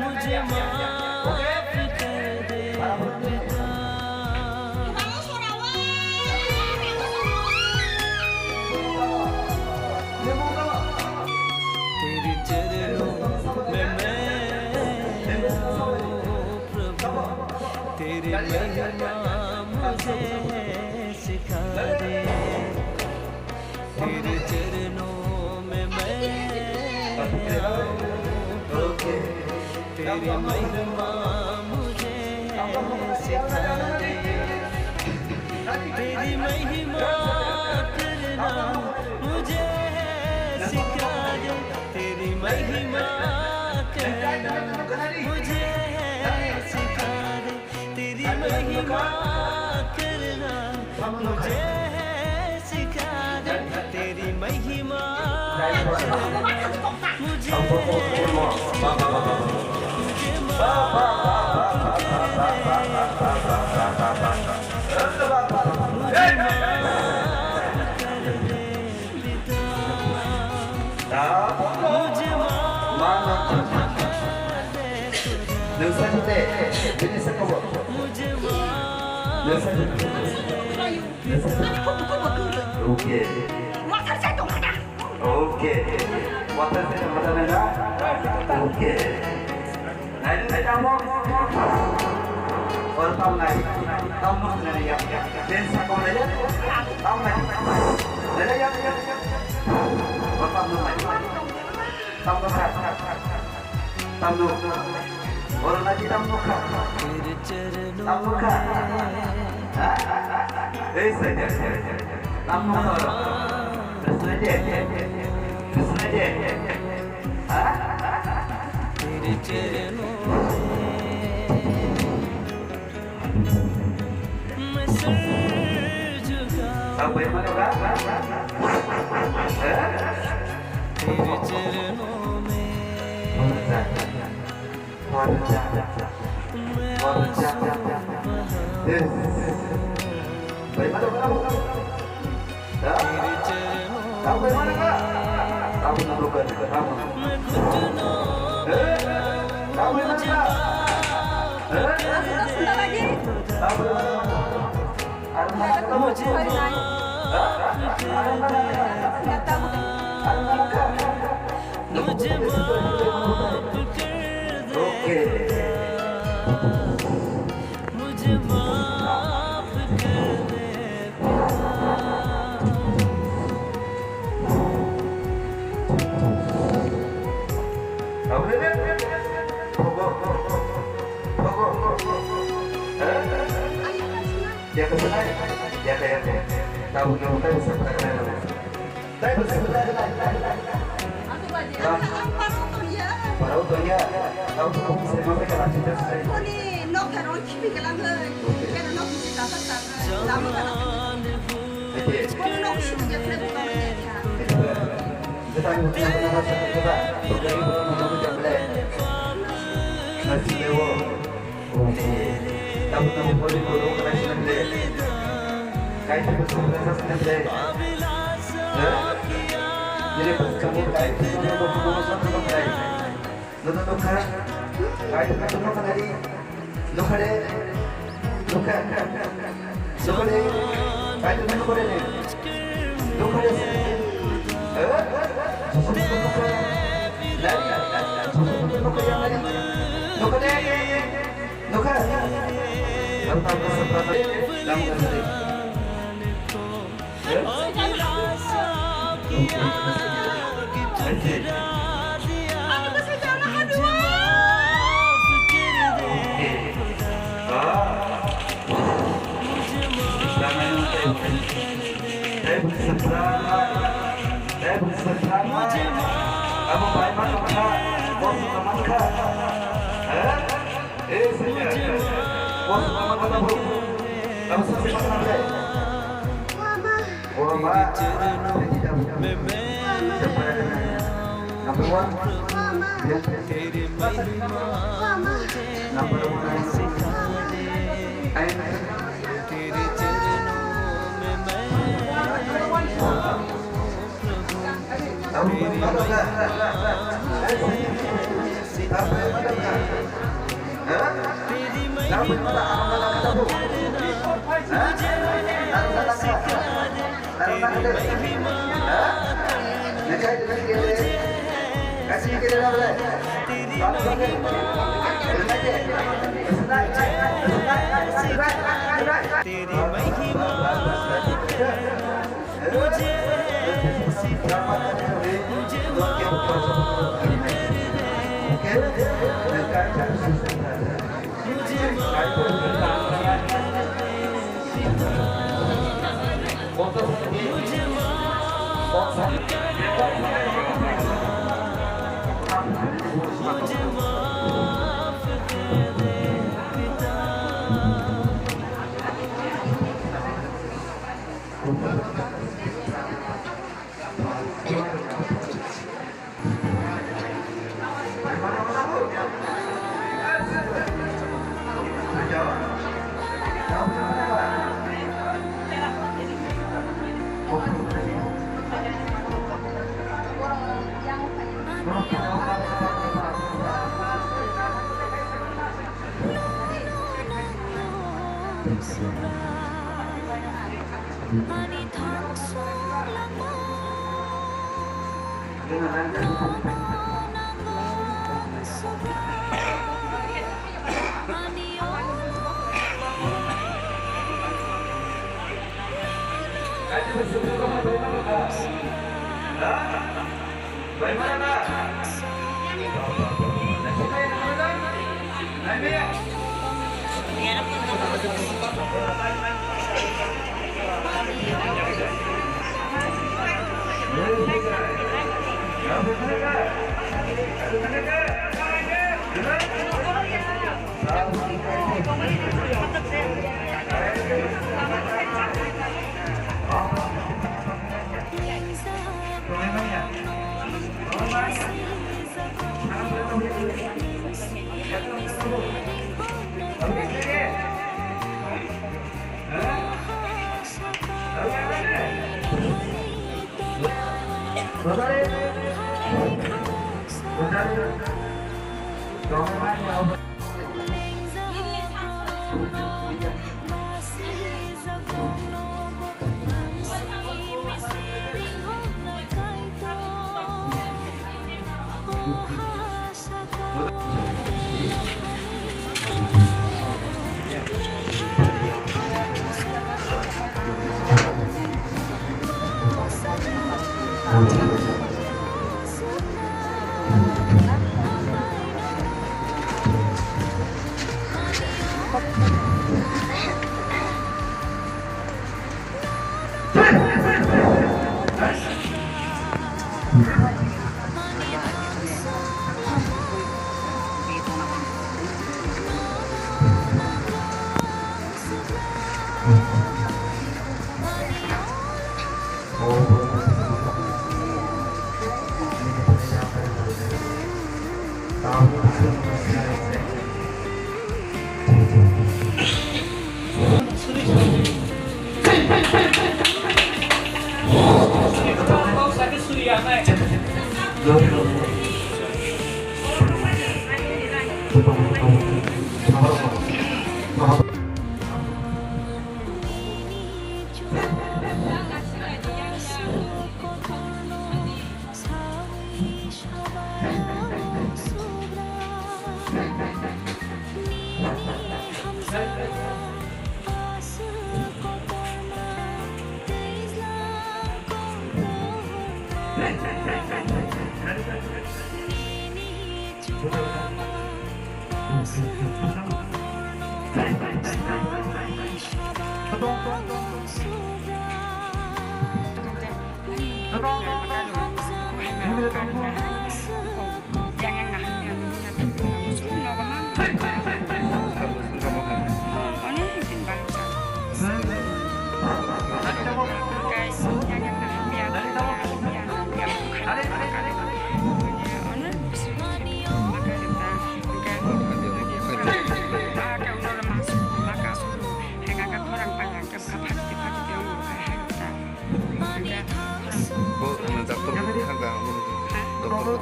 मुझे माफ कर दे पिता। तेरे चरणों में मैं आऊं प्रभु, तेरी महिमा मुझे सिखा दे। तेरे चरणों में मैं आऊं प्रभु, तेरी महिमा मुझे सिखा दे। तेरी महिमा करना मुझे सिखा दे। तेरी महिमा करना मुझे सिखा दे। तेरी महिमा करना मुझे सिखा दे। तेरी महिमा करना मुझे Oke. Oke. Water saya mana? Oke. Nah ini saya kamu. Orang tahu nggak? Kamu sendiri ya. Desa kamu aja. Tahu nggak? Ada ya. Orang tahu nggak? Tahu nggak? Tahu. Orang lagi tahu nggak? Tahu nggak? Saja. Tahu nggak? तेरे चरणों में sir झुका। तेरे चरणों में मैं आंसू बहाऊं। तेरे चरणों मैं घुटनों में मुझे माफ कर दे खुदा। मुझे माफ कर दे खुदा। मुझे माफ कर दे। मुझे माफ कर दे। Dia kesana, dia kayak tahu yang kita bisa berkata. Tapi bersebut para utoya, tahu kamu bisa masak kalau cinta saya. Kau ni nak kerana kipi kelang ke, kerana nak kipi tak tak. Lama kan? Kau nak kipi je kerana bukan kerja. Kita yang bersama sama kita, berjaya untuk mencapai. Masih lewo. Tahu boleh turun ke dalam sini. Kait bersama sama sini. Jadi kamu kait bersama sama sama kait. Lalu lokal, kait bersama sama dari lokal, lokal, kait bersama lokal ni, lokal ni. तेरी महिमा मुझे सिखा मुझे माफ कर दे मुझे dokter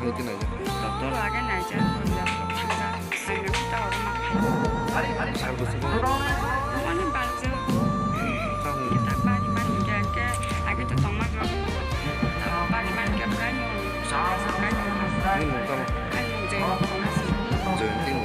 hangitin aja. tôi là cái này cho con giờ tôi tham gia anh được tao ở mặt 잘 보시고 완전 빠르죠 kita bagi bagi ke agak tu tong mak bagi bagi ke kan sampai 눈 감아 kan jadi